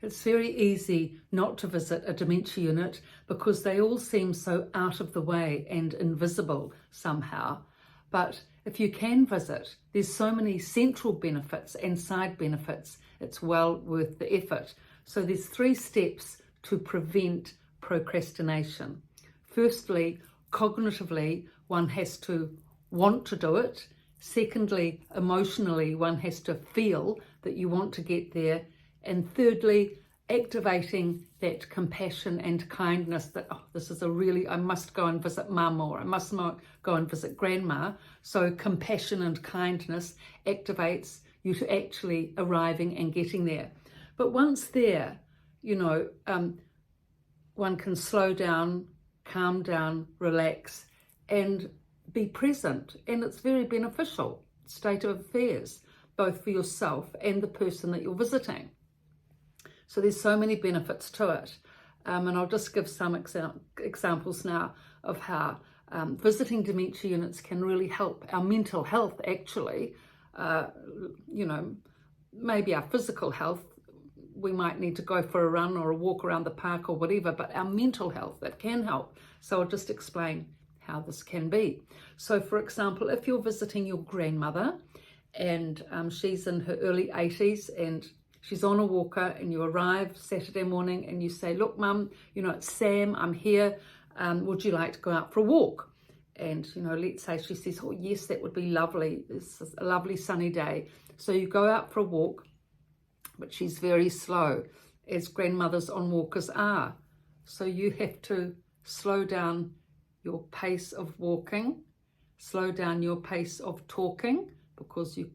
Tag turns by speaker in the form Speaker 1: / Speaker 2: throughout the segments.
Speaker 1: It's very easy not to visit a dementia unit because they all seem so out of the way and invisible somehow. But if you can visit, there's so many central benefits and side benefits. It's well worth the effort. So there's 3 steps to prevent procrastination. Firstly, cognitively, one has to want to do it. Secondly, emotionally, one has to feel that you want to get there. And thirdly, activating that compassion and kindness that, oh, this is I must go and visit mum, or I must go and visit grandma. So compassion and kindness activates you to actually arriving and getting there. But once there, one can slow down, calm down, relax, and be present. And it's very beneficial state of affairs, both for yourself and the person that you're visiting. So there's so many benefits to it. And I'll just give some examples now of how visiting dementia units can really help our mental health, actually. Maybe our physical health, we might need to go for a run or a walk around the park or whatever, but our mental health, that can help. So I'll just explain how this can be. So for example, if you're visiting your grandmother and she's in her early 80s and she's on a walker, and you arrive Saturday morning and you say, look, mum, it's Sam, I'm here. Would you like to go out for a walk? And, let's say she says, oh, yes, that would be lovely. This is a lovely sunny day. So you go out for a walk, but she's very slow, as grandmothers on walkers are. So you have to slow down your pace of walking, slow down your pace of talking, because you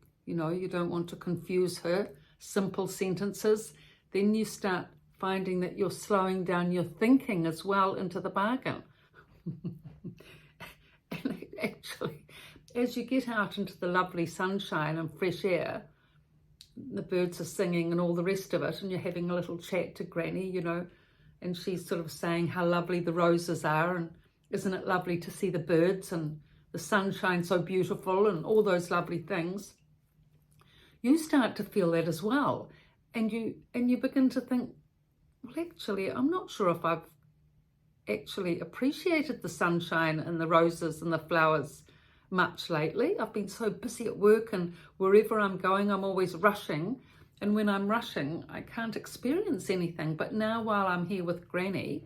Speaker 1: don't want to confuse her. Simple sentences. Then you start finding that you're slowing down your thinking as well into the bargain. And actually, as you get out into the lovely sunshine and fresh air, the birds are singing and all the rest of it, and you're having a little chat to Granny, and she's sort of saying how lovely the roses are, and isn't it lovely to see the birds and the sunshine so beautiful and all those lovely things. You start to feel that as well, and you begin to think, well, actually, I'm not sure if I've actually appreciated the sunshine and the roses and the flowers much lately. I've been so busy at work, and wherever I'm going, I'm always rushing, and when I'm rushing, I can't experience anything. But now, while I'm here with Granny,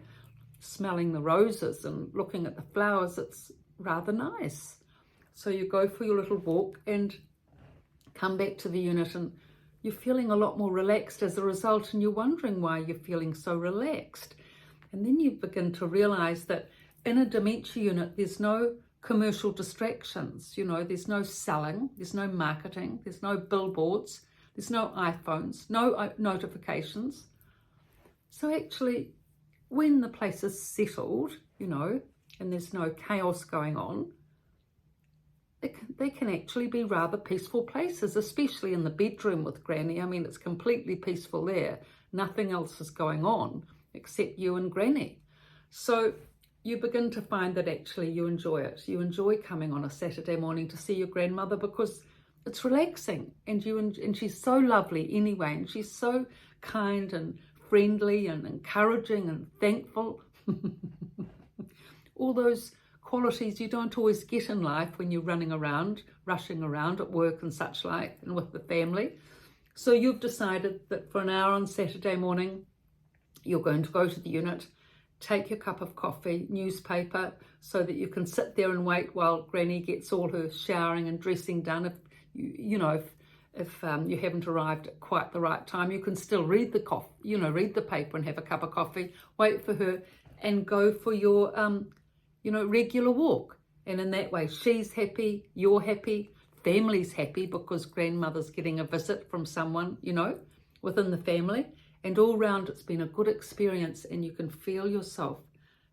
Speaker 1: smelling the roses and looking at the flowers, it's rather nice. So you go for your little walk and come back to the unit, and you're feeling a lot more relaxed as a result, and you're wondering why you're feeling so relaxed. And then you begin to realize that in a dementia unit, there's no commercial distractions. There's no selling, there's no marketing, there's no billboards, there's no iPhones, no notifications. So actually, when the place is settled, and there's no chaos going on, they can actually be rather peaceful places, especially in the bedroom with Granny. I mean, it's completely peaceful there. Nothing else is going on except you and Granny. So you begin to find that actually you enjoy it. You enjoy coming on a Saturday morning to see your grandmother because it's relaxing, and she's so lovely anyway, and she's so kind and friendly and encouraging and thankful. All those qualities you don't always get in life when you're running around, rushing around at work and such like, and with the family. So you've decided that for an hour on Saturday morning, you're going to go to the unit, take your cup of coffee, newspaper, so that you can sit there and wait while Granny gets all her showering and dressing done. If you haven't arrived at quite the right time, you can still read the paper and have a cup of coffee, wait for her, and go for your regular walk. And in that way, she's happy, you're happy, family's happy because grandmother's getting a visit from someone, within the family. And all round, it's been a good experience, and you can feel yourself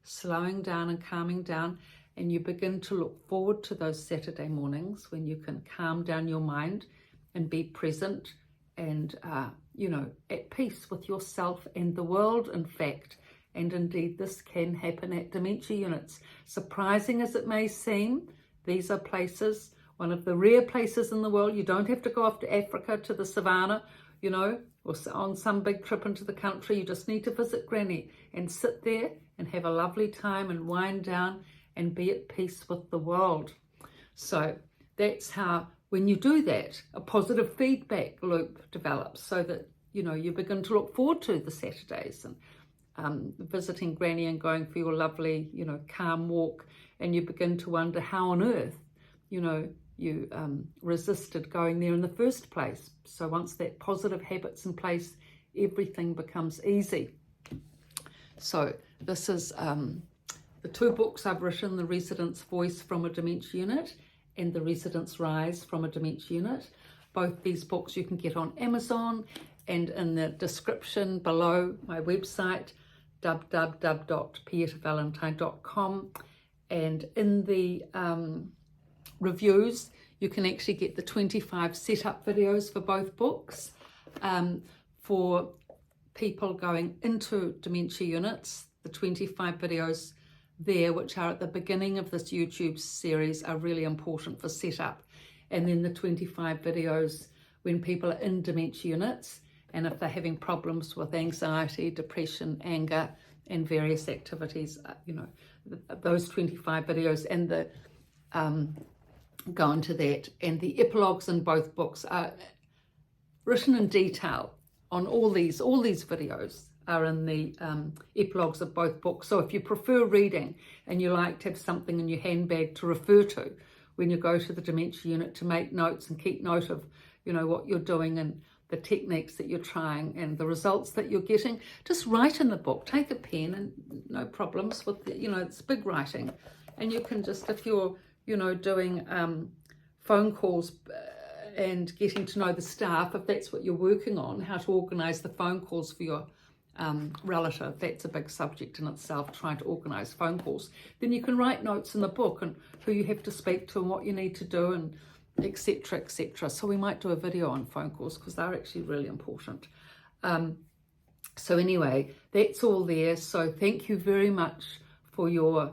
Speaker 1: slowing down and calming down, and you begin to look forward to those Saturday mornings when you can calm down your mind and be present and, at peace with yourself and the world, in fact. And indeed, this can happen at dementia units. Surprising as it may seem, these are places, one of the rare places in the world. You don't have to go off to Africa, to the savannah. you know, or on some big trip into the country, you just need to visit Granny and sit there and have a lovely time and wind down and be at peace with the world. So that's how, when you do that, a positive feedback loop develops, so that, you know, you begin to look forward to the Saturdays and visiting Granny and going for your lovely, you know, calm walk, and you begin to wonder how on earth, you know, you resisted going there in the first place. So once that positive habit's in place, everything becomes easy. So this is the two books I've written, The Resident's Voice from a Dementia Unit and The Resident's Rise from a Dementia Unit. Both these books you can get on Amazon, and in the description below my website, www.pietavalentine.com, and in the reviews you can actually get the 25 setup videos for both books for people going into dementia units. The 25 videos there, which are at the beginning of this YouTube series, are really important for setup, and then the 25 videos when people are in dementia units, and if they're having problems with anxiety, depression, anger, and various activities, you know, those 25 videos and the go into that. And the epilogues in both books are written in detail on all these videos are in the epilogues of both books. So if you prefer reading and you like to have something in your handbag to refer to when you go to the dementia unit, to make notes and keep note of, you know, what you're doing and the techniques that you're trying and the results that you're getting, just write in the book. Take a pen, and no problems with the, you know, it's big writing, and you can just, if you're, you know, doing phone calls and getting to know the staff, if that's what you're working on, how to organise the phone calls for your relative, that's a big subject in itself, trying to organise phone calls, then you can write notes in the book and who you have to speak to and what you need to do, and etc, etc. So we might do a video on phone calls because they're actually really important. So anyway, that's all there. So thank you very much for your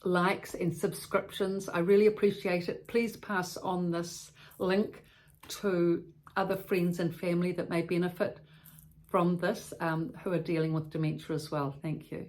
Speaker 1: likes and subscriptions. I really appreciate it. Please pass on this link to other friends and family that may benefit from this, who are dealing with dementia as well. Thank you.